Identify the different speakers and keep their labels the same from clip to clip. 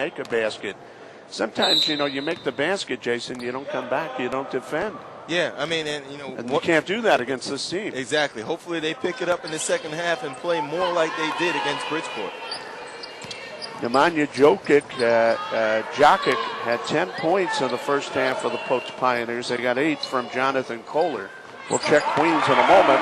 Speaker 1: make a basket. Sometimes, you make the basket, Jason, you don't come back, you don't defend.
Speaker 2: Yeah, I mean, and
Speaker 1: you can't do that against this team.
Speaker 2: Exactly. Hopefully they pick it up in the second half and play more like they did against Bridgeport.
Speaker 1: Nemanja Jokic had 10 points in the first half for the Post Pioneers. They got 8 from Jonathan Kohler. We'll check Queens in a moment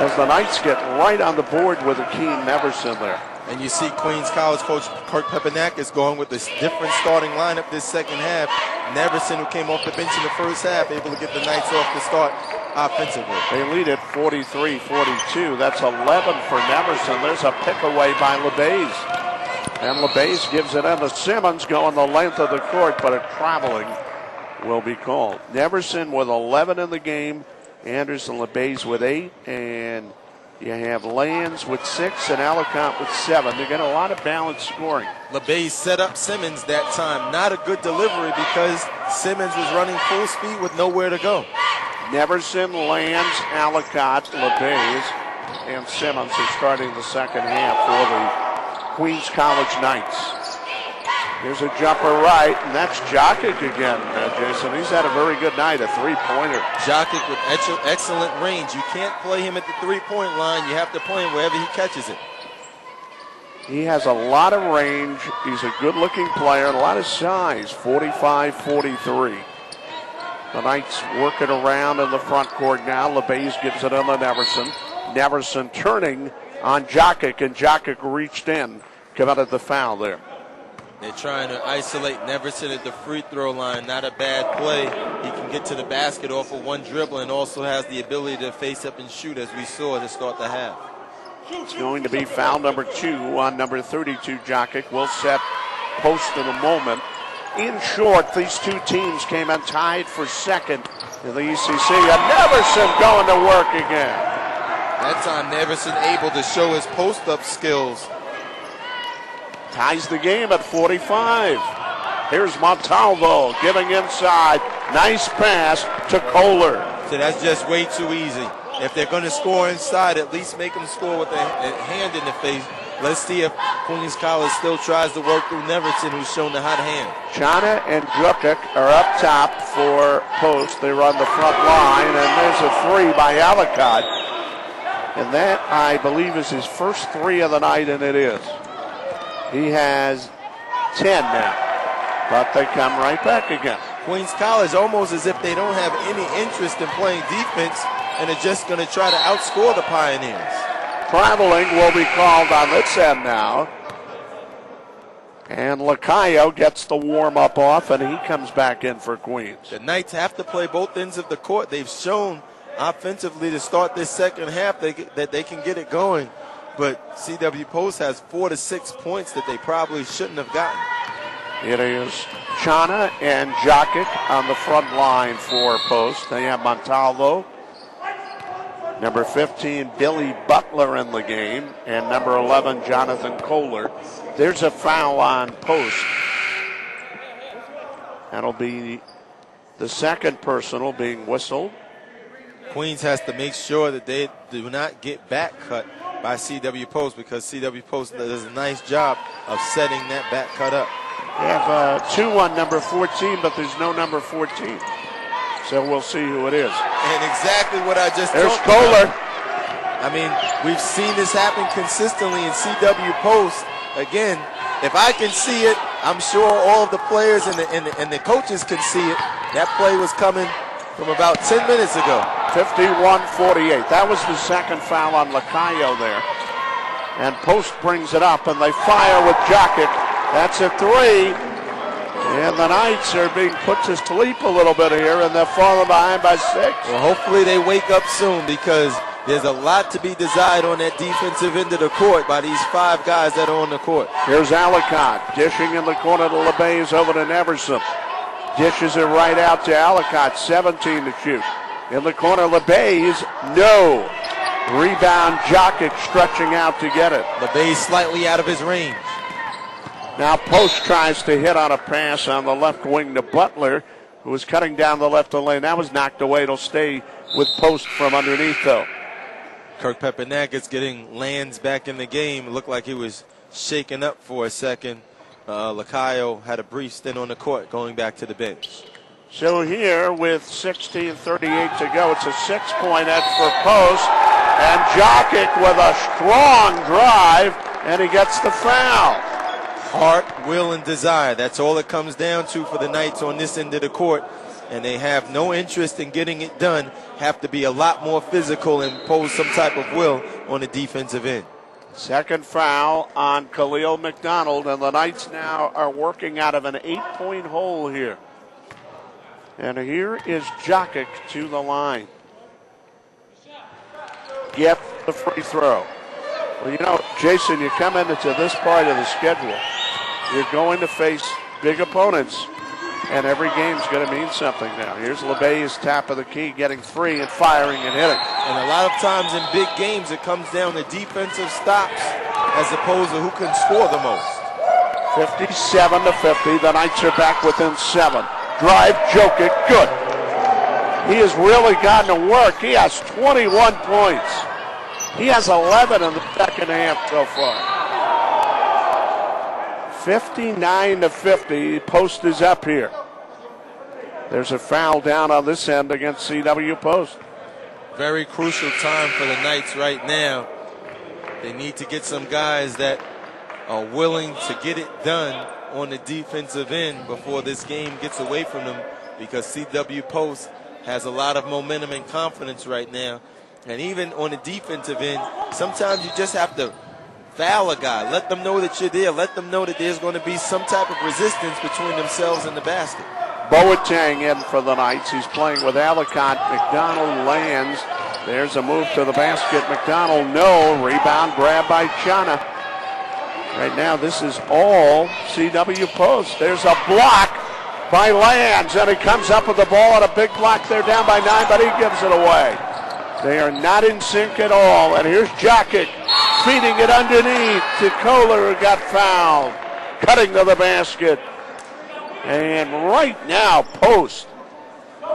Speaker 1: as the Knights get right on the board with Akeem Neverson there.
Speaker 2: And you see Queens College coach Kirk Pepernak is going with this different starting lineup this second half. Neverson, who came off the bench in the first half, able to get the Knights off the start offensively.
Speaker 1: They lead at 43-42. That's 11 for Neverson. There's a pick away by LeBaze. And LeBaze gives it into Simmons going the length of the court, but a traveling will be called. Neverson with 11 in the game. Anderson LeBaze with 8. And you have Lands with 6 and Ellicott with 7. They get a lot of balanced scoring.
Speaker 2: LeBaze set up Simmons that time. Not a good delivery because Simmons was running full speed with nowhere to go.
Speaker 1: Neverson, Lands, Ellicott, LeBaze, and Simmons are starting the second half for the Queens College Knights. Here's a jumper right, and that's Jokic again, Jason. He's had a very good night, a three-pointer.
Speaker 2: Jokic with excellent range. You can't play him at the three-point line. You have to play him wherever he catches it.
Speaker 1: He has a lot of range. He's a good-looking player, a lot of size, 45-43. The Knights work it around in the front court now. LeBaze gives it on to Neverson. Neverson turning on Jokic, and Jokic reached in, committed the foul there.
Speaker 2: They're trying to isolate Neverson at the free throw line. Not a bad play. He can get to the basket off of one dribble and also has the ability to face up and shoot, as we saw to start the half.
Speaker 1: It's going to be foul number 2 on number 32, Jokic. We'll set post in a moment. In short, these two teams came in tied for second in the ECC. And Neverson going to work again.
Speaker 2: That time Neverson able to show his post-up skills.
Speaker 1: Ties the game at 45. Here's Montalvo giving inside. Nice pass to Kohler.
Speaker 2: So that's just way too easy. If they're going to score inside, at least make them score with a hand in the face. Let's see if Queens College still tries to work through Neverson, who's shown the hot hand.
Speaker 1: Chana and Jokic are up top for post. They run the front line, and there's a 3 by Ellicott. And that, I believe, is his first 3 of the night, and it is. He has 10 now, but they come right back again.
Speaker 2: Queens College almost as if they don't have any interest in playing defense and are just going to try to outscore the Pioneers.
Speaker 1: Traveling will be called on this end now. And Lacayo gets the warm-up off, and he comes back in for Queens.
Speaker 2: The Knights have to play both ends of the court. They've shown offensively to start this second half that they can get it going. But CW Post has 4 to 6 points that they probably shouldn't have gotten.
Speaker 1: It is Chana and Jokic on the front line for Post. They have Montalvo, number 15, Billy Butler in the game, and number 11, Jonathan Kohler. There's a foul on Post. That'll be the second personal being whistled.
Speaker 2: Queens has to make sure that they do not get back cut by CW Post, because CW Post does a nice job of setting that back cut up.
Speaker 1: We have 2 on number 14, but there's no number 14. So we'll see who it is.
Speaker 2: And exactly what I just
Speaker 1: There's
Speaker 2: talked
Speaker 1: Kohler.
Speaker 2: about. I mean, we've seen this happen consistently in CW Post. Again, if I can see it, I'm sure all of the players and the coaches can see it. That play was coming from about 10 minutes ago.
Speaker 1: 51-48. That was the second foul on Lacayo there. And Post brings it up, and they fire with Jokic. That's a 3. And the Knights are being put to sleep a little bit here, and they're falling behind by 6.
Speaker 2: Well, hopefully they wake up soon, because there's a lot to be desired on that defensive end of the court by these 5 guys that are on the court.
Speaker 1: Here's Ellicott dishing in the corner to LeBaze over to Neverson. Dishes it right out to Ellicott, 17 to shoot. In the corner, LeBaze, no. Rebound, Jokic stretching out to get it.
Speaker 2: LeBaze slightly out of his range.
Speaker 1: Now Post tries to hit on a pass on the left wing to Butler, who was cutting down the left lane. That was knocked away. It'll stay with Post from underneath, though.
Speaker 2: Kirk Pepernak is getting Lands back in the game. It looked like he was shaken up for a second. Lacayo had a brief stint on the court going back to the bench.
Speaker 1: So here with 16:38 to go, it's a 6-point edge for Post. And Jokic with a strong drive, and he gets the foul.
Speaker 2: Heart, will, and desire. That's all it comes down to for the Knights on this end of the court. And they have no interest in getting it done. Have to be a lot more physical and pose some type of will on the defensive end.
Speaker 1: Second foul on Khalil McDonald, and the Knights now are working out of an 8-point hole here. And here is Jokic to the line. Get the free throw. Well, you know, Jason, you come into this part of the schedule, you're going to face big opponents, and every game's going to mean something now. Here's LeBay's top of the key, getting free and firing and hitting.
Speaker 2: And a lot of times in big games, it comes down to defensive stops as opposed to who can score the most.
Speaker 1: 57-50, the Knights are back within 7. Drive, Jokic, good. He has really gotten to work. He has 21 points. He has 11 in the second half so far. 59-50, Post is up here. There's a foul down on this end against CW Post.
Speaker 2: Very crucial time for the Knights right now. They need to get some guys that are willing to get it done on the defensive end before this game gets away from them, because CW Post has a lot of momentum and confidence right now. And even on the defensive end, sometimes you just have to foul a guy. Let them know that you're there. Let them know that there's going to be some type of resistance between themselves and the basket.
Speaker 1: Boateng in for the Knights. He's playing with Alicant. McDonald lands. There's a move to the basket. McDonald, no. Rebound grab by Chana. Right now, this is all CW Post. There's a block by Lands, and he comes up with the ball on a big block. They're down by 9, but he gives it away. They are not in sync at all. And here's Jokic feeding it underneath to Kohler, who got fouled. Cutting to the basket. And right now, Post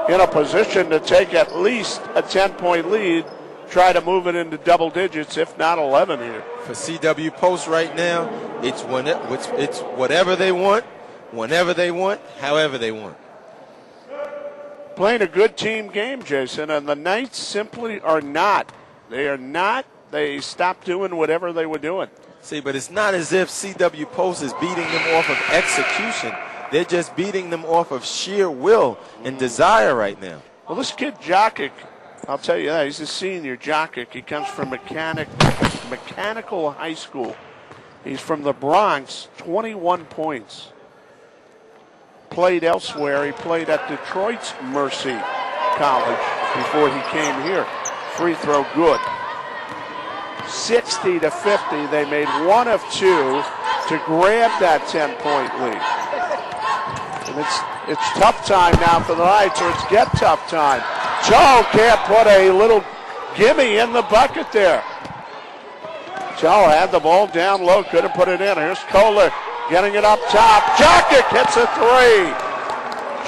Speaker 1: in a position to take at least a 10-point lead. Try to move it into double digits, if not 11 here.
Speaker 2: For CW Post right now, it's whatever they want, whenever they want, however they want.
Speaker 1: Playing a good team game, Jason, and the Knights simply are not. They are not. They stopped doing whatever they were doing.
Speaker 2: See, but it's not as if CW Post is beating them off of execution. They're just beating them off of sheer will and desire right now.
Speaker 1: Well, this kid Jokic, I'll tell you that, he's a senior, Jokic. He comes from Mechanical High School. He's from the Bronx, 21 points. Played elsewhere. He played at Detroit's Mercy College before he came here. Free throw good. 60-50. They made 1 of 2 to grab that 10-point lead. And it's tough time now for the Knights, or it's get tough time. Joe can't put a little gimme in the bucket there. Joe had the ball down low, couldn't put it in. Here's Kohler getting it up top. Jokic hits a 3.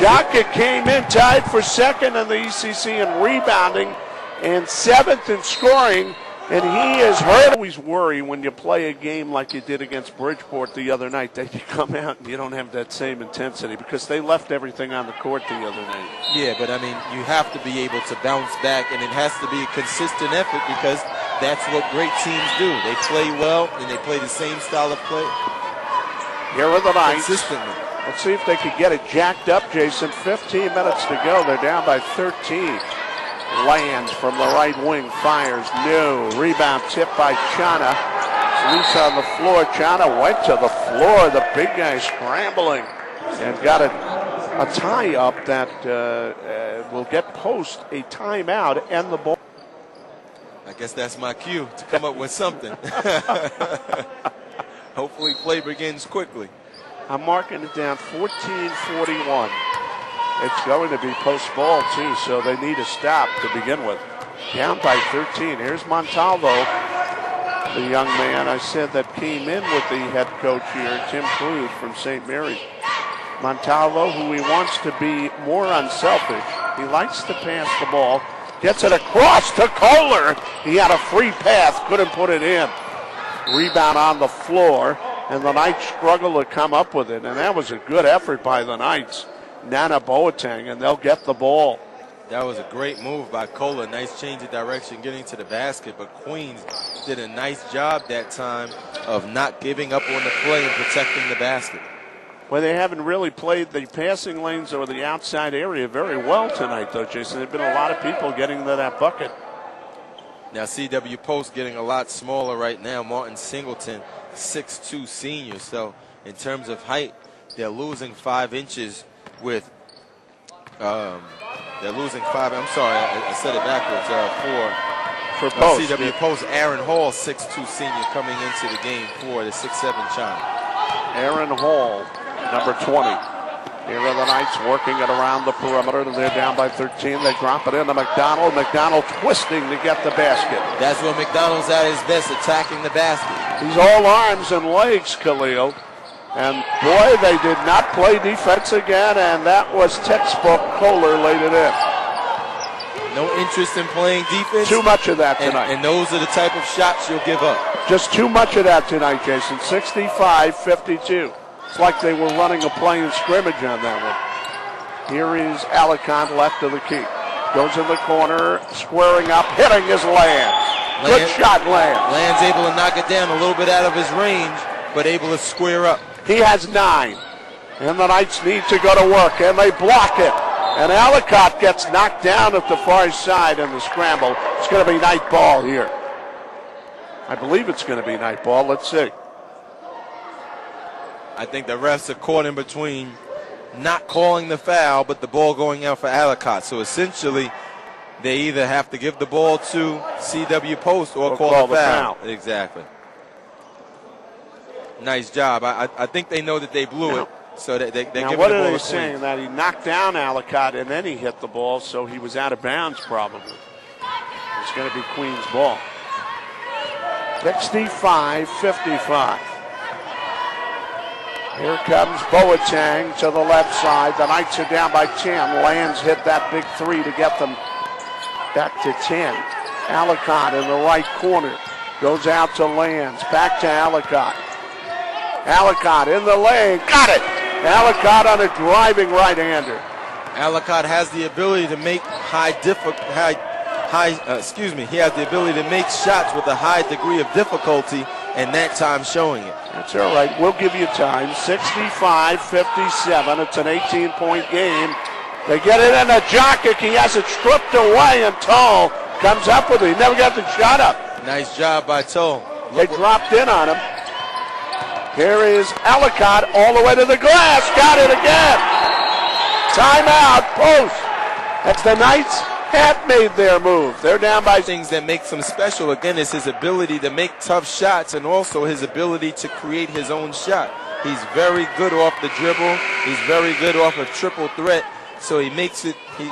Speaker 1: Jokic came in tied for second in the ECC in rebounding and 7th in scoring, and he is hurt. I always worry when you play a game like you did against Bridgeport the other night that you come out and you don't have that same intensity, because they left everything on the court the other night.
Speaker 2: Yeah, but I mean, you have to be able to bounce back, and it has to be a consistent effort, because that's what great teams do. They play well, and they play the same style of play.
Speaker 1: Here are the Knights.
Speaker 2: Consistently.
Speaker 1: Let's see if they could get it jacked up, Jason. 15 minutes to go. They're down by 13. Lands from the right wing, fires, no. Rebound tipped by Chana. Loose on the floor. Chana went to the floor. The big guy scrambling and got a tie up that will get Post a timeout and the ball.
Speaker 2: I guess that's my cue to come up with something. Hopefully play begins quickly.
Speaker 1: I'm marking it down 14-41. It's going to be Post ball, too, so they need a stop to begin with. Down by 13. Here's Montalvo, the young man I said that came in with the head coach here, Tim Crude from St. Mary's. Montalvo, who he wants to be more unselfish. He likes to pass the ball. Gets it across to Kohler. He had a free pass, couldn't put it in. Rebound on the floor. and the Knights struggle to come up with it. And that was a good effort by the Knights. Nana Boateng, and they'll get the ball.
Speaker 2: That was a great move by Kohler. Nice change of direction getting to the basket, but Queens did a nice job that time of not giving up on the play and protecting the basket.
Speaker 1: Well, they haven't really played the passing lanes or the outside area very well tonight, though, Jason. There have been a lot of people getting to that bucket.
Speaker 2: Now, CW Post getting a lot smaller right now. Martin Singleton, 6'2" senior. So, in terms of height, they're losing 5 inches with they're losing 5. I'm sorry, I said it backwards. For Post, CW Post, Aaron Hall, 6'2" senior, coming into the game for the 6'7" child.
Speaker 1: Aaron Hall, number 20. Here are the Knights working it around the perimeter. They're down by 13. They drop it into McDonald. McDonald twisting to get the basket.
Speaker 2: That's where McDonald's at his best, attacking the basket.
Speaker 1: He's all arms and legs, Khalil. And boy, they did not play defense again, and that was textbook. Kohler laid it in.
Speaker 2: No interest in playing defense.
Speaker 1: Too much of that tonight.
Speaker 2: And those are the type of shots you'll give up.
Speaker 1: Just too much of that tonight, Jason. 65-52. It's like they were running a playing scrimmage on that one. Here is Alicant left of the key. Goes in the corner, squaring up, hitting his Lands. Good shot, Lands.
Speaker 2: Lands able to knock it down a little bit out of his range, but able to square up.
Speaker 1: He has 9. And the Knights need to go to work, and they block it. And Alicant gets knocked down at the far side in the scramble. It's going to be night ball here. I believe it's going to be night ball. Let's see.
Speaker 2: I think the refs are caught in between not calling the foul, but the ball going out for Alicant. So essentially, they either have to give the ball to CW Post or call the foul. Exactly. Nice job. I think they know that they blew it, so that they're giving the ball to Queens.
Speaker 1: What are they saying? That he knocked down Alicant and then he hit the ball, so he was out of bounds probably. It's going to be Queens ball. 65-55. Here comes Boateng to the left side. The Knights are down by 10. Lands hit that big 3 to get them back to 10. Alicant in the right corner. Goes out to Lands. Back to Alicant. Alicant in the lane. Got it! Alicant on a driving right-hander.
Speaker 2: Alicant has the ability to make he has the ability to make shots with a high degree of difficulty, and that time showing it.
Speaker 1: That's all right. We'll give you time. 65-57. It's an 18-point game. They get it into Jokic. He has it stripped away, and Tull comes up with it. He never got the shot up.
Speaker 2: Nice job by Tull.
Speaker 1: They dropped in on him. Here is Alicant all the way to the glass. Got it again. Timeout. Post. That's the Knights. Have made their move. They're down by
Speaker 2: things that makes him special. Again, is his ability to make tough shots and also his ability to create his own shot. He's very good off the dribble. He's very good off a triple threat. So he makes it. He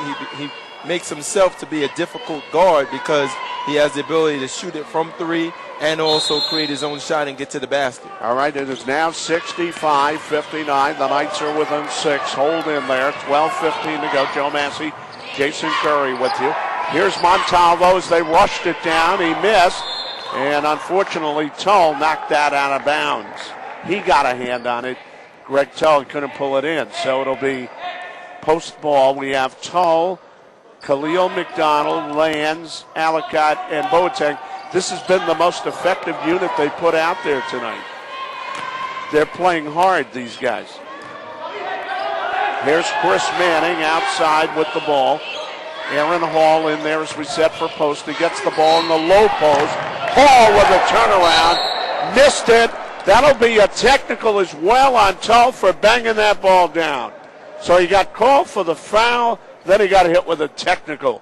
Speaker 2: makes himself to be a difficult guard because he has the ability to shoot it from 3 and also create his own shot and get to the basket.
Speaker 1: All right, it is now 65-59. The Knights are within 6. Hold in there. 12:15 to go. Joe Massey, Jason Curry with you. Here's Montalvo as they rushed it down. He missed. And unfortunately, Tull knocked that out of bounds. He got a hand on it. Greg Tull couldn't pull it in. So it'll be post ball. We have Tull, Khalil McDonald, Lands, Alicant, and Boateng. This has been the most effective unit they put out there tonight. They're playing hard, these guys. Here's Chris Manning outside with the ball. Aaron Hall in there, as we said, for post. He gets the ball in the low post. Hall with a turnaround. Missed it. That'll be a technical as well on Tull for banging that ball down. So he got called for the foul, then he got hit with a technical.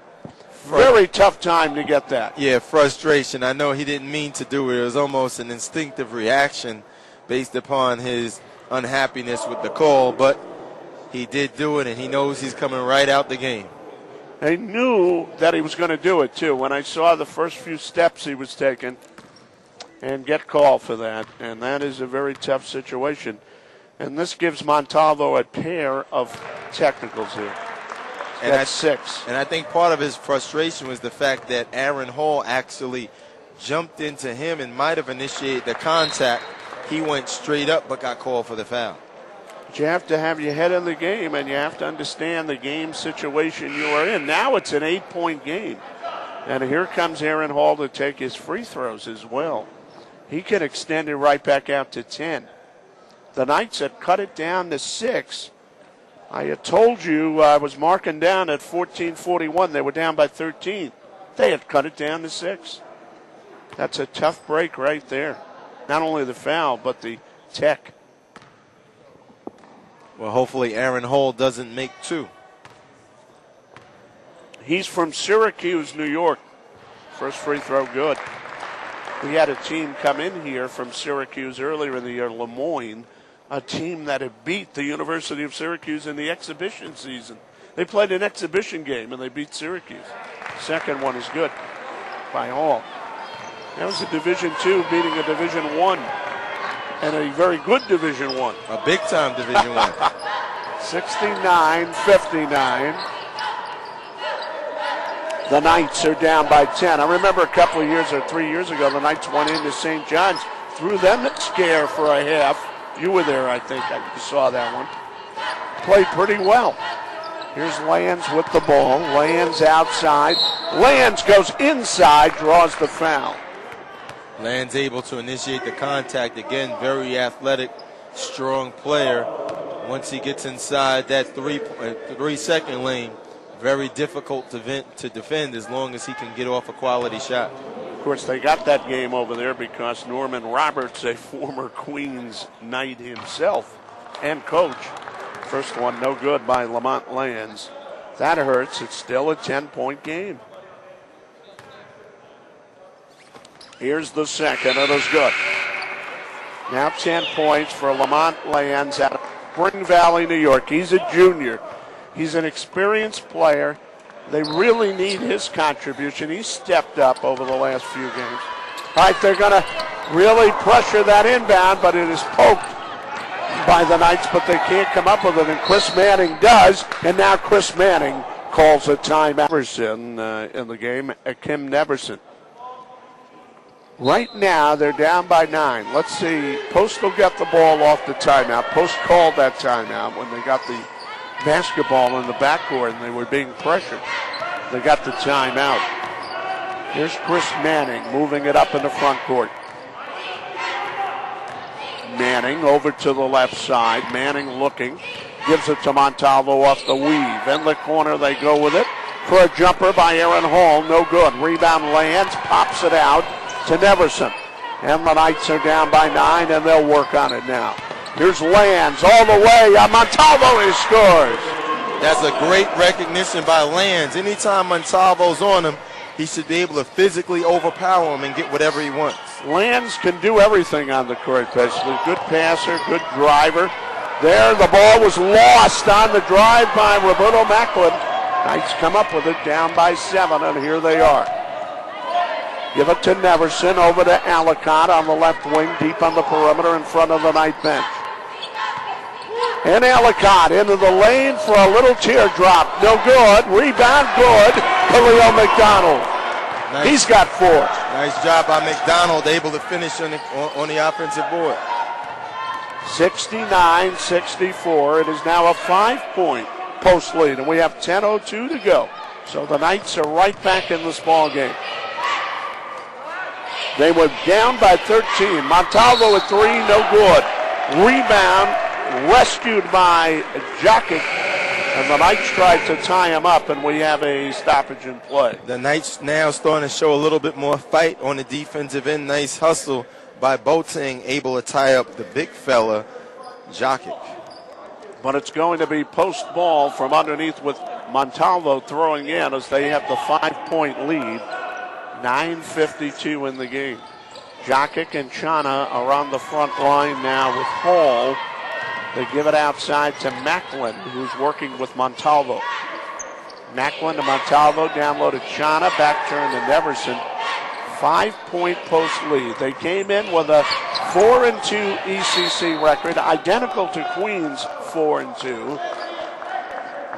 Speaker 1: Very tough time to get that.
Speaker 2: Yeah, frustration. I know he didn't mean to do it. It was almost an instinctive reaction based upon his unhappiness with the call, but he did do it, and he knows he's coming right out the game.
Speaker 1: They knew that he was going to do it, too. When I saw the first few steps he was taking and get called for that, and that is a very tough situation. And this gives Montalvo a pair of technicals here. And that's 6.
Speaker 2: And I think part of his frustration was the fact that Aaron Hall actually jumped into him and might have initiated the contact He went straight up but got called for the foul.
Speaker 1: But you have to have your head in the game, and you have to understand the game situation you are in. Now it's an 8-point game. And here comes Aaron Hall to take his free throws as well. He can extend it right back out to 10. The Knights had cut it down to 6. I had told you I was marking down at 14:41. They were down by 13. They had cut it down to 6. That's a tough break right there. Not only the foul, but the tech.
Speaker 2: Well, hopefully Aaron Hall doesn't make 2.
Speaker 1: He's from Syracuse, New York. First free throw good. We had a team come in here from Syracuse earlier in the year, Lemoyne, a team that had beat the University of Syracuse in the exhibition season. They played an exhibition game, and they beat Syracuse. Second one is good by Hall. That was a Division II beating a Division I, and a very good Division I.
Speaker 2: A big-time Division I.
Speaker 1: 69-59. The Knights are down by 10. I remember a couple of years or 3 years ago, the Knights went into St. John's, threw them a scare for a half. You were there, I think. You saw that one. Played pretty well. Here's Lands with the ball. Lands outside. Lands goes inside, draws the foul.
Speaker 2: Lands able to initiate the contact. Again, very athletic, strong player. Once he gets inside that 3-second lane, very difficult to defend as long as he can get off a quality shot.
Speaker 1: Of course, they got that game over there because Norman Roberts, a former Queens Knight himself and coach. First one, no good by Lamont Lands. That hurts. It's still a 10-point game. Here's the second. It is good. Now 10 points for Lamont Lands out of Spring Valley, New York. He's a junior. He's an experienced player. They really need his contribution. He's stepped up over the last few games. All right, they're going to really pressure that inbound, but it is poked by the Knights, but they can't come up with it, and Chris Manning does, and now Chris Manning calls a timeout. Neverson in the game, Kim Neverson. Right now, they're down by 9. Let's see. Post will get the ball off the timeout. Post called that timeout when they got the basketball in the backcourt and they were being pressured. They got the timeout. Here's Chris Manning moving it up in the front court. Manning over to the left side. Manning looking. Gives it to Montalvo off the weave. In the corner they go with it for a jumper by Aaron Hall. No good. Rebound Lands. Pops it out to Neverson. And the Knights are down by 9 and they'll work on it now. Here's Lands all the way. Montalvo, he scores.
Speaker 2: That's a great recognition by Lands. Anytime Montalvo's on him, he should be able to physically overpower him and get whatever he wants.
Speaker 1: Lands can do everything on the court, basically. Good passer, good driver. There, the ball was lost on the drive by Roberto Macklin. Knights come up with it down by 7, and here they are. Give it to Neverson, over to Alicott on the left wing, deep on the perimeter in front of the Knight bench. And Alicott into the lane for a little teardrop. No good. Rebound good. Khalil McDonald.
Speaker 2: Nice.
Speaker 1: He's got 4.
Speaker 2: Nice job by McDonald, able to finish on the offensive board.
Speaker 1: 69-64. It is now a 5-point post lead, and we have 10:02 to go. So the Knights are right back in this ball game. They were down by 13. Montalvo at 3, no good. Rebound rescued by Jokic, and the Knights tried to tie him up, and we have a stoppage in play.
Speaker 2: The Knights now starting to show a little bit more fight on the defensive end. Nice hustle by Boateng, able to tie up the big fella, Jokic.
Speaker 1: But it's going to be post ball from underneath with Montalvo throwing in as they have the 5-point lead. 9:52 in the game. Jokic and Chana are on the front line now with Hall. They give it outside to Macklin, who's working with Montalvo. Macklin to Montalvo, down low to Chana, back turn to Neverson. 5-point post lead. They came in with a 4-2 ECC record, identical to Queens 4-2.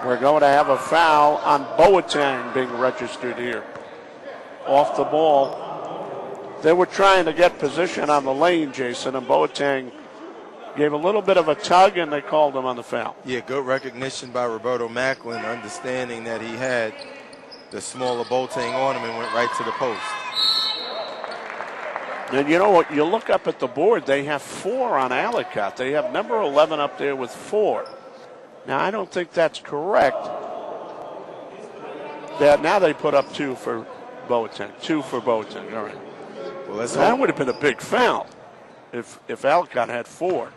Speaker 1: We're going to have a foul on Boateng being registered here. Off the ball. They were trying to get position on the lane, Jason, and Boateng gave a little bit of a tug, and they called him on the foul.
Speaker 2: Yeah, good recognition by Roberto Macklin, understanding that he had the smaller Boateng on him and went right to the post.
Speaker 1: And you know what? You look up at the board, they have 4 on Alicott. They have number 11 up there with 4. Now, I don't think that's correct. Now they put up 2 for Boateng. 2 for Boateng. All right.
Speaker 2: Well,
Speaker 1: that would have been a big foul if Alicott had 4.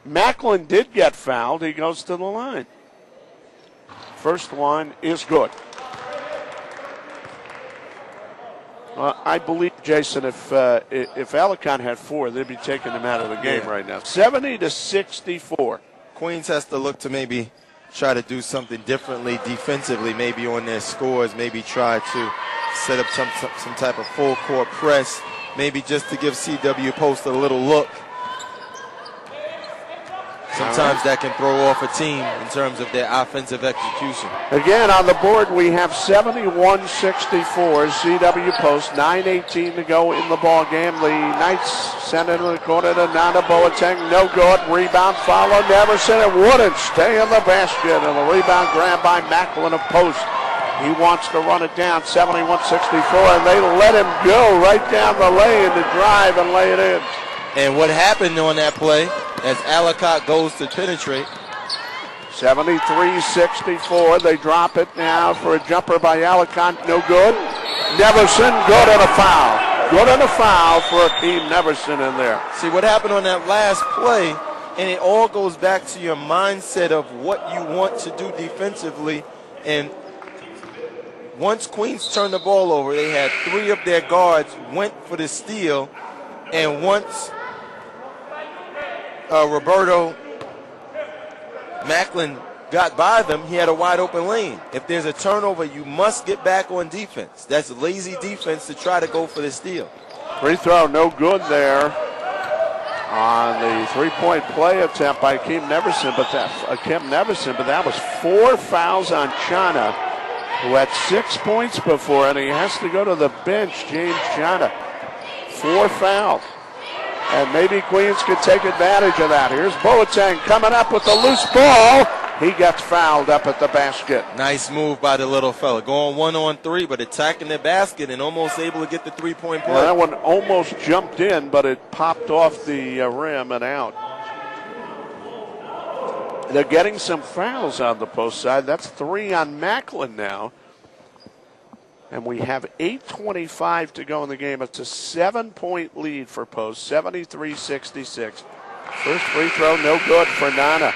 Speaker 1: Macklin did get fouled. He goes to the line. First one is good. I believe, Jason, if Alicott had 4, they'd be taking him out of the game right now. 70-64.
Speaker 2: Queens has to look to maybe try to do something differently defensively, maybe on their scores, maybe try to set up some type of full court press, maybe just to give CW Post a little look. Sometimes that can throw off a team in terms of their offensive execution.
Speaker 1: Again, on the board, we have 71-64. CW Post, 9:18 to go in the ball game. The Knights send it in the corner to Nana Boateng. No good. Rebound follow. Neverson. It wouldn't stay in the basket. And the rebound grabbed by Macklin of Post. He wants to run it down, 71-64, and they let him go right down the lane to drive and lay it in.
Speaker 2: And what happened on that play, as Alicott goes to penetrate?
Speaker 1: 73-64. They drop it now for a jumper by Alicott. No good. Neverson, good and a foul. Good and a foul for Akeem Neverson in there.
Speaker 2: See what happened on that last play, and it all goes back to your mindset of what you want to do defensively. And once Queens turned the ball over, they had 3 of their guards went for the steal, and once Roberto Macklin got by them, he had a wide open lane. If there's a turnover, you must get back on defense. That's lazy defense to try to go for the steal.
Speaker 1: Free throw, no good there on the three-point play attempt by Akeem Neverson, but that was 4 fouls on Chana, who had 6 points before, and he has to go to the bench. James Chana, 4 fouls. And maybe Queens could take advantage of that. Here's Boateng coming up with the loose ball. He gets fouled up at the basket.
Speaker 2: Nice move by the little fella. Going 1-on-3, but attacking the basket and almost able to get the 3-point play.
Speaker 1: Well, that one almost jumped in, but it popped off the rim and out. They're getting some fouls on the post side. That's 3 on Macklin now. And we have 8:25 to go in the game. It's a 7-point lead for Post, 73-66. First free throw, no good for Nana.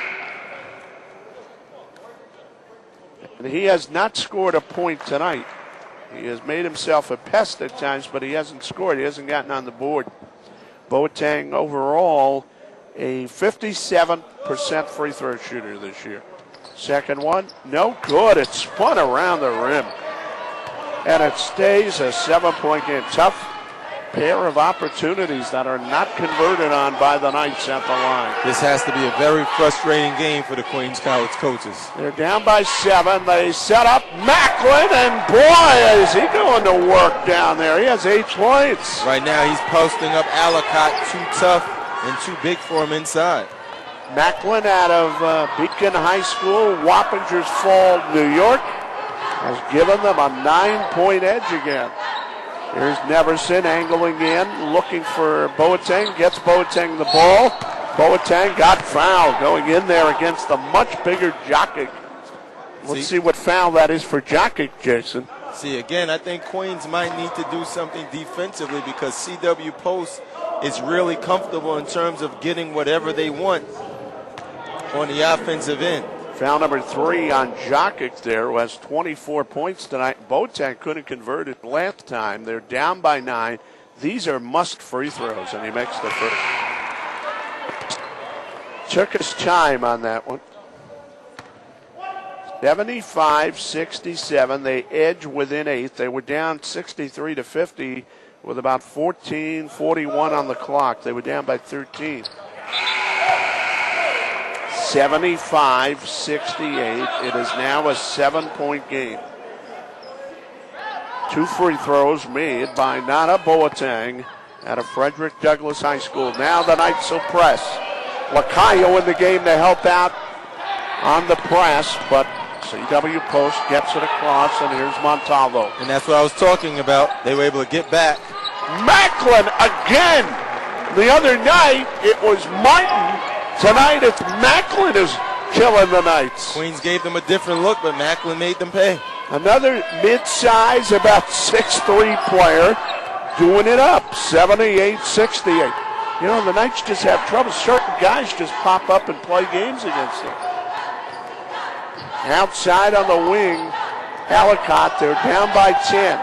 Speaker 1: And he has not scored a point tonight. He has made himself a pest at times, but he hasn't scored. He hasn't gotten on the board. Boateng overall a 57% free throw shooter this year. Second one, no good. It spun around the rim. And it stays a 7-point game. Tough pair of opportunities that are not converted on by the Knights at the line.
Speaker 2: This has to be a very frustrating game for the Queens College coaches.
Speaker 1: They're down by 7. They set up Macklin, and boy, is he going to work down there. He has 8 points.
Speaker 2: Right now he's posting up Alicott, too tough and too big for him inside.
Speaker 1: Macklin out of Beacon High School, Wappingers Fall, New York, has given them a 9-point edge again. Here's Neverson angling in, looking for Boateng, gets Boateng the ball. Boateng got fouled going in there against the much bigger Jokic. Let's see what foul that is for Jokic, Jason.
Speaker 2: See, again, I think Queens might need to do something defensively because CW Post is really comfortable in terms of getting whatever they want on the offensive end.
Speaker 1: Foul number 3 on Jokic there, who has 24 points tonight. Boateng couldn't convert it last time. They're down by 9. These are must free throws, and he makes the first. Took his time on that one. 75-67. They edge within 8. They were down 63-50 with about 14:41 on the clock. They were down by 13. 75-68. It is now a 7-point game. 2 free throws made by Nana Boateng out of Frederick Douglass High School. Now the Knights will press. Lacayo in the game to help out on the press, but CW Post gets it across, and here's Montalvo.
Speaker 2: And that's what I was talking about. They were able to get back.
Speaker 1: Macklin again. The other night it was Martin. Tonight it's Macklin is killing the Knights.
Speaker 2: Queens gave them a different look, but Macklin made them pay.
Speaker 1: Another mid-size, about 6'3" player doing it up, 78-68. You know, the Knights just have trouble. Certain guys just pop up and play games against them. Outside on the wing, Ellicott, they're down by 10.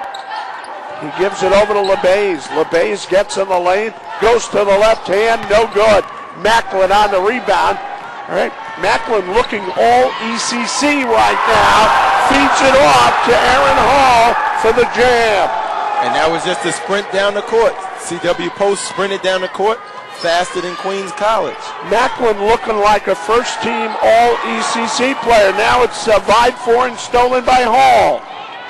Speaker 1: He gives it over to LeBaze. LeBaze gets in the lane, goes to the left hand, no good. Macklin on the rebound. All right, Macklin looking all ECC right now. Feeds it off to Aaron Hall for the jam.
Speaker 2: And that was just a sprint down the court. CW Post sprinted down the court faster than Queens College.
Speaker 1: Macklin looking like a first-team all-ECC player. Now it's vied for and stolen by Hall.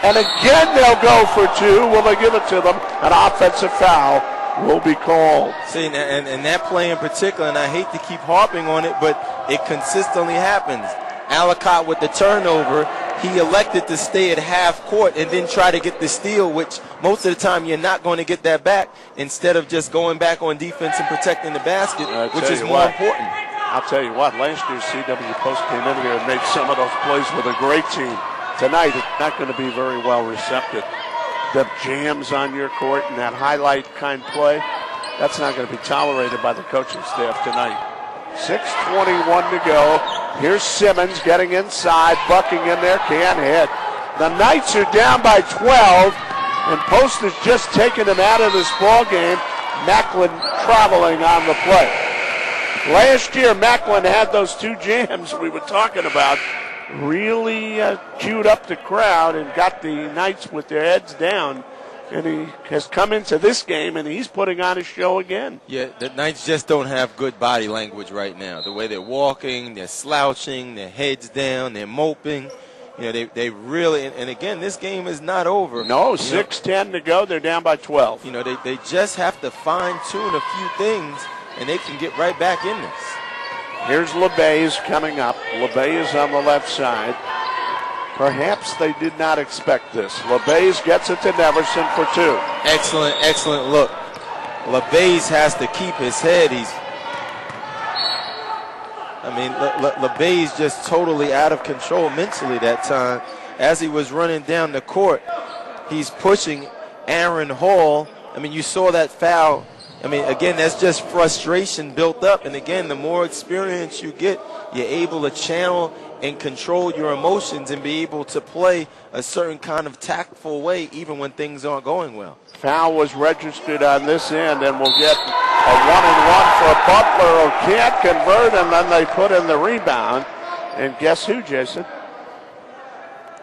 Speaker 1: And again they'll go for 2. Will they give it to them? An offensive foul will be called.
Speaker 2: See, and that play in particular, and I hate to keep harping on it, but it consistently happens. Ellicott with the turnover, he elected to stay at half court and then try to get the steal, which most of the time you're not going to get that back, instead of just going back on defense and protecting the basket, which is more important.
Speaker 1: I'll tell you what, last year CW Post came in here and made some of those plays with a great team. Tonight it's not going to be very well receptive. The jams on your court and that highlight kind play, that's not going to be tolerated by the coaching staff tonight. 6:21 to go. Here's Simmons getting inside, bucking in there, can't hit. The Knights are down by 12, and Post has just taken him out of this ball game. Macklin traveling on the play. Last year, Macklin had those 2 jams we were talking about. Really queued up the crowd and got the Knights with their heads down. And he has come into this game, and he's putting on a show again.
Speaker 2: Yeah, the Knights just don't have good body language right now. The way they're walking, they're slouching, their heads down, they're moping. You know, they really, and again, this game is not over.
Speaker 1: No, 6:10 to go. They're down by 12.
Speaker 2: You know, they just have to fine-tune a few things, and they can get right back in this.
Speaker 1: Here's LeBaze coming up. LeBaze on the left side. Perhaps they did not expect this. LeBaze gets it to Neverson for 2.
Speaker 2: Excellent, excellent look. LeBaze has to keep his head. LeBaze just totally out of control mentally that time. As he was running down the court, he's pushing Aaron Hall. I mean, you saw that foul. I mean, again, that's just frustration built up. And again, the more experience you get, you're able to channel and control your emotions and be able to play a certain kind of tactful way even when things aren't going well.
Speaker 1: Foul was registered on this end, and we'll get a 1-and-1 for Butler, who can't convert, and then they put in the rebound. And guess who, Jason?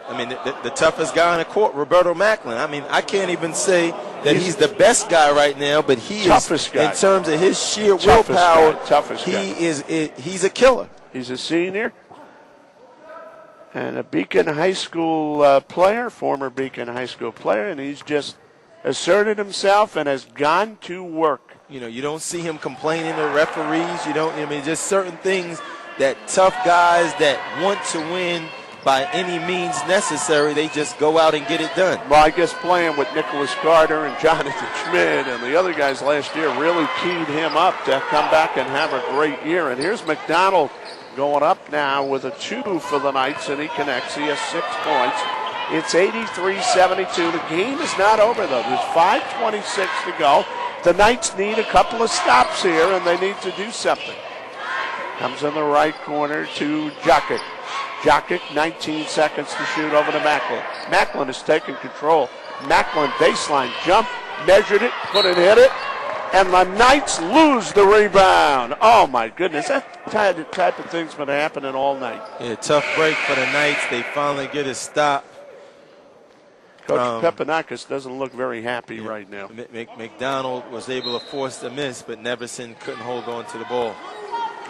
Speaker 2: I mean, the toughest guy on the court, Roberto Macklin. I mean, I can't even say that he's the best guy right now, but he is,
Speaker 1: guy.
Speaker 2: in terms of his sheer willpower,
Speaker 1: toughest guy.
Speaker 2: He's a killer.
Speaker 1: He's a senior and a Beacon High School player, former Beacon High School player, and he's just asserted himself and has gone to work.
Speaker 2: You know, you don't see him complaining to referees. You don't, I mean, just certain things that tough guys that want to win by any means necessary, they just go out and get it done.
Speaker 1: Well, I guess playing with Nicholas Carter and Jonathan Schmidt and the other guys last year really keyed him up to come back and have a great year. And here's McDonald going up now with a 2 for the Knights, and he connects. He has 6 points. It's 83-72. The game is not over, though. There's 5:26 to go. The Knights need a couple of stops here, and they need to do something. Comes in the right corner to Jokic. Jokic, 19 seconds to shoot over to Macklin. Macklin has taken control. Macklin baseline jump, measured it, couldn't hit it, and the Knights lose the rebound. Oh, my goodness. That type of thing's been happening all night.
Speaker 2: Yeah, tough break for the Knights. They finally get a stop.
Speaker 1: Coach Pepanakis doesn't look very happy right now.
Speaker 2: McDonald was able to force the miss, but Neverson couldn't hold on to the ball.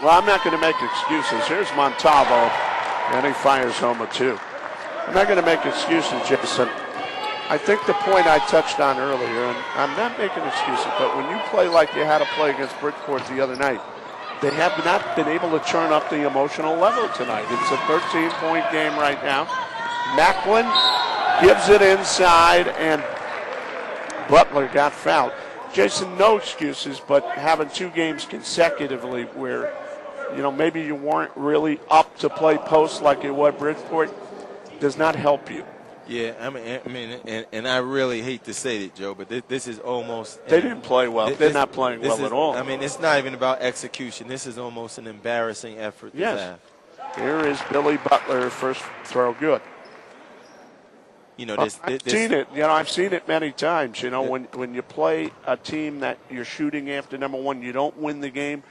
Speaker 1: Well, I'm not going to make excuses. Here's Montalvo, and he fires home a 2. I'm not going to make excuses, Jason. I think the point I touched on earlier, and I'm not making excuses, but when you play like you had to play against Bridgeport the other night, they have not been able to turn up the emotional level tonight. It's a 13-point game right now. Macklin gives it inside, and Butler got fouled. Jason, no excuses, but having 2 games consecutively where, maybe you weren't really up to play post like you were at Bridgeport does not help you.
Speaker 2: Yeah, I mean, and I really hate to say it, Joe, but this is almost.
Speaker 1: They didn't play well. They're not playing well at all.
Speaker 2: I mean, it's not even about execution. This is almost an embarrassing effort.
Speaker 1: Yes. Here is Billy Butler, first throw good. I've seen it. I've seen it many times. When you play a team that you're shooting after number one, you don't win the game.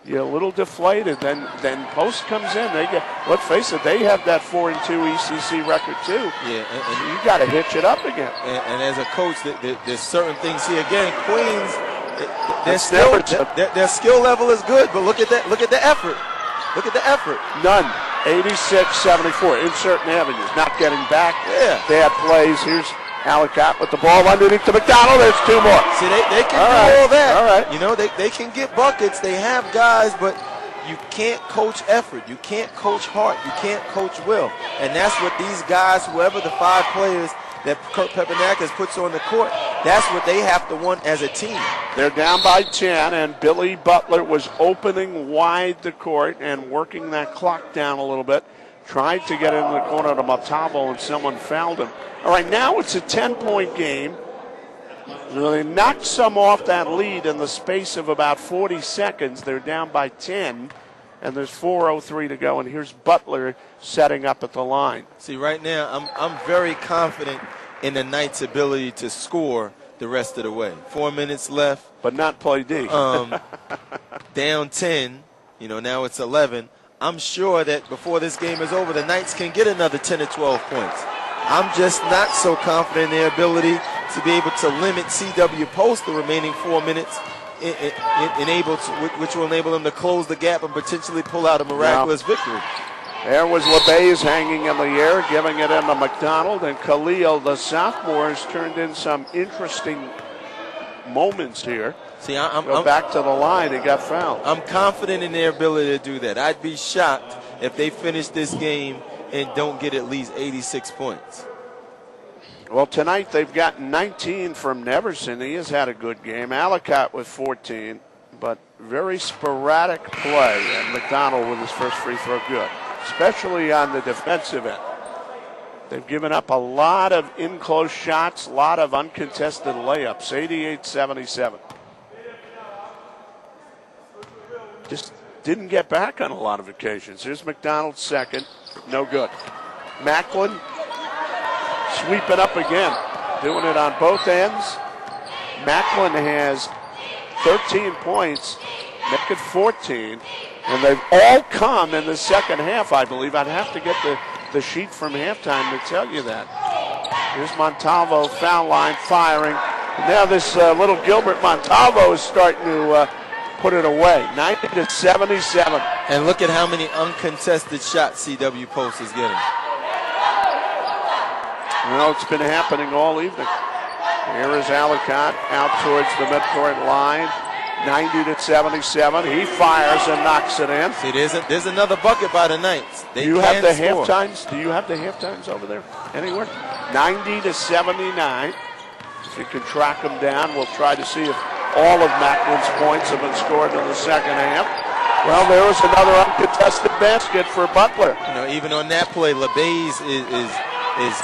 Speaker 1: You're a little deflated. Then post comes in. Let's face it, they have that 4-2 ECC record too.
Speaker 2: Yeah, and
Speaker 1: you got to hitch it up again.
Speaker 2: And as a coach, there's certain things here. Again, Queens, their skill level is good, but look at that. Look at the effort. Look at the effort.
Speaker 1: None. 86-74 in certain avenues. Not getting back.
Speaker 2: Yeah.
Speaker 1: Bad plays. Here's Alicott with the ball underneath to McDonald. There's 2 more.
Speaker 2: See, they can do all that.
Speaker 1: All right.
Speaker 2: They can get buckets. They have guys, but you can't coach effort. You can't coach heart. You can't coach will. And that's what these guys, whoever the 5 players that Kurt Pepernakis puts on the court, that's what they have to want as a team.
Speaker 1: They're down by 10, and Billy Butler was opening wide the court and working that clock down a little bit. Tried to get in the corner to Montalvo, and someone fouled him. All right, now it's a 10-point game. They knocked some off that lead in the space of about 40 seconds. They're down by 10, and there's 4:03 to go, and here's Butler setting up at the line.
Speaker 2: See, right now, I'm very confident in the Knights' ability to score the rest of the way. 4 minutes left.
Speaker 1: But not play D.
Speaker 2: Down 10, now it's 11. I'm sure that before this game is over, the Knights can get another 10 or 12 points. I'm just not so confident in their ability to be able to limit CW Post the remaining 4 minutes, which will enable them to close the gap and potentially pull out a miraculous victory.
Speaker 1: There was LeBay's hanging in the air, giving it into McDonald, and Khalil, the sophomore, has turned in some interesting moments here.
Speaker 2: See, I'm
Speaker 1: back to the line. He got fouled.
Speaker 2: I'm confident in their ability to do that. I'd be shocked if they finish this game and don't get at least 86 points.
Speaker 1: Well, tonight they've got 19 from Neverson. He has had a good game. Alicott with 14, but very sporadic play. And McDonald with his first free throw good, especially on the defensive end. They've given up a lot of in-close shots, a lot of uncontested layups, 88-77. Just didn't get back on a lot of occasions. Here's McDonald's second. No good. Macklin sweeping up again. Doing it on both ends. Macklin has 13 points. Make it 14. And they've all come in the second half, I believe. I'd have to get the sheet from halftime to tell you that. Here's Montalvo, foul line, firing. And now this little Gilbert Montalvo is starting to put it away. 90-77.
Speaker 2: And look at how many uncontested shots CW Post is getting.
Speaker 1: Well, it's been happening all evening. Here is Alicott out towards the midcourt line. 90-77. He fires and knocks it in.
Speaker 2: See, there's another bucket by the Knights.
Speaker 1: Do you have the half times? Do you have the half times over there anywhere? 90-79. If you can track them down, we'll try to see if all of Macklin's points have been scored in the second half. Well, there was another uncontested basket for Butler.
Speaker 2: Even on that play, LeBay's is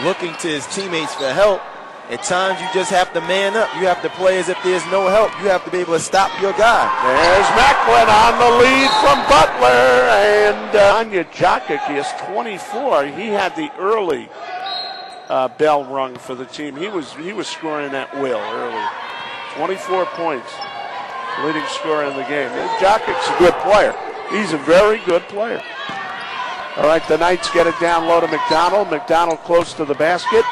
Speaker 2: looking to his teammates for help. At times, you just have to man up. You have to play as if there's no help. You have to be able to stop your guy.
Speaker 1: There's Macklin on the lead from Butler. And Nemanja Jokic, he has 24. He had the early bell rung for the team. He was scoring at will early. 24 points, leading scorer in the game. Jokic's a good player. He's a very good player. All right, the Knights get it down low to McDonald. McDonald close to the basket.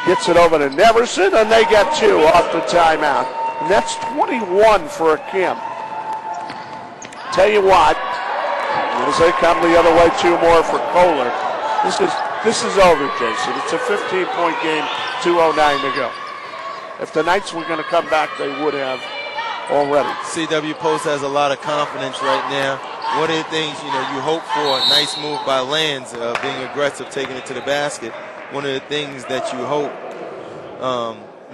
Speaker 1: Gets it over to Neverson, and they get 2 off the timeout. And that's 21 for Kim. Tell you what, as they come the other way, 2 more for Kohler. This is over, Jason. It's a 15-point game, 2:09 to go. If the Knights were going to come back, they would have already.
Speaker 2: CW Post has a lot of confidence right now. One of the things, you hope for, a nice move by Lands, being aggressive, taking it to the basket. One of the things that you hope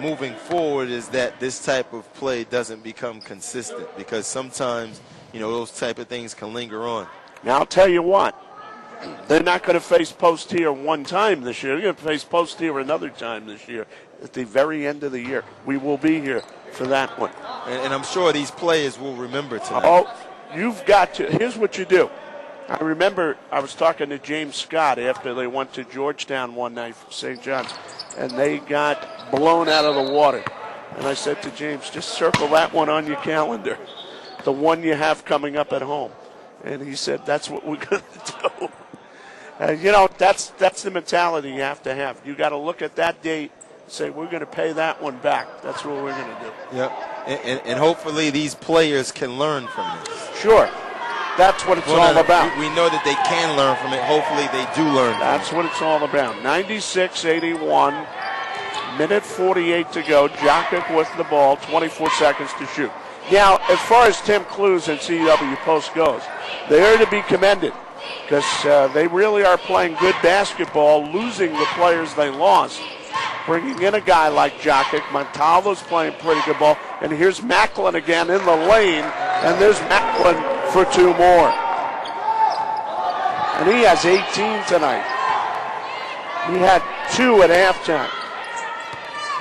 Speaker 2: moving forward is that this type of play doesn't become consistent, because sometimes, those type of things can linger on.
Speaker 1: Now, I'll tell you what. They're not going to face post here one time this year. They're going to face post here another time this year at the very end of the year. We will be here for that one.
Speaker 2: And I'm sure these players will remember tonight.
Speaker 1: Oh, you've got to. Here's what you do. I remember I was talking to James Scott after they went to Georgetown one night for St. John's, and they got blown out of the water. And I said to James, just circle that one on your calendar, the one you have coming up at home. And he said, that's what we're going to do. That's the mentality you have to have. You got to look at that date and say, we're going to pay that one back. That's what we're going to do.
Speaker 2: Yep. And hopefully these players can learn from this.
Speaker 1: Sure. That's what it's all about.
Speaker 2: We know that they can learn from it. Hopefully they do learn from it.
Speaker 1: That's what it's all about. 96-81, minute 48 to go. Jokic with the ball, 24 seconds to shoot. Now, as far as Tim Clues and CW Post goes, they are to be commended, because they really are playing good basketball, losing the players they lost, bringing in a guy like Jokic. Montalvo's playing pretty good ball. And here's Macklin again in the lane, and there's Macklin for two more. And he has 18 tonight. He had two at halftime.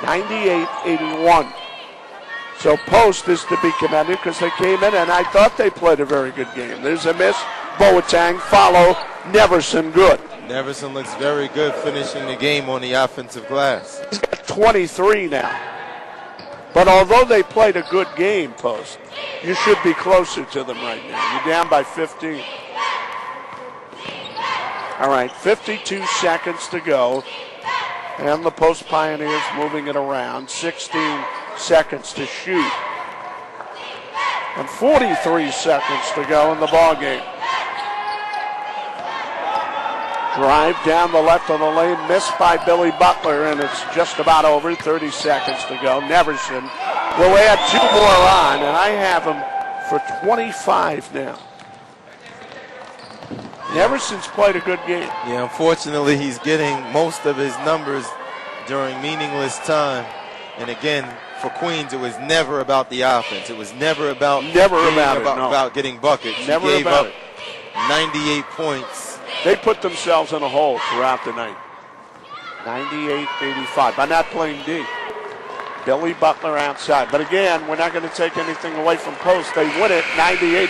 Speaker 1: 98-81. So Post is to be commended because they came in, and I thought they played a very good game. There's a miss. Boateng, follow, Neverson, good.
Speaker 2: Neverson looks very good finishing the game on the offensive glass.
Speaker 1: He's got 23 now. But although they played a good game, Post, you should be closer to them right now. You're down by 15. All right, 52 seconds to go. And the Post Pioneers moving it around. 16 seconds to shoot. And 43 seconds to go in the ball game. Drive down the left of the lane, missed by Billy Butler, and it's just about over. 30 seconds to go. Neverson will add two more on, and I have him for 25 now. Neverson's played a good game.
Speaker 2: Yeah, unfortunately, he's getting most of his numbers during meaningless time. And again, for Queens, it was never about the offense. It was never about getting buckets.
Speaker 1: Never
Speaker 2: he gave
Speaker 1: about
Speaker 2: up 98 points.
Speaker 1: They put themselves in a hole throughout the night. 98-85 by not playing D. Billy Butler outside. But again, we're not going to take anything away from Post. They win it 98-85.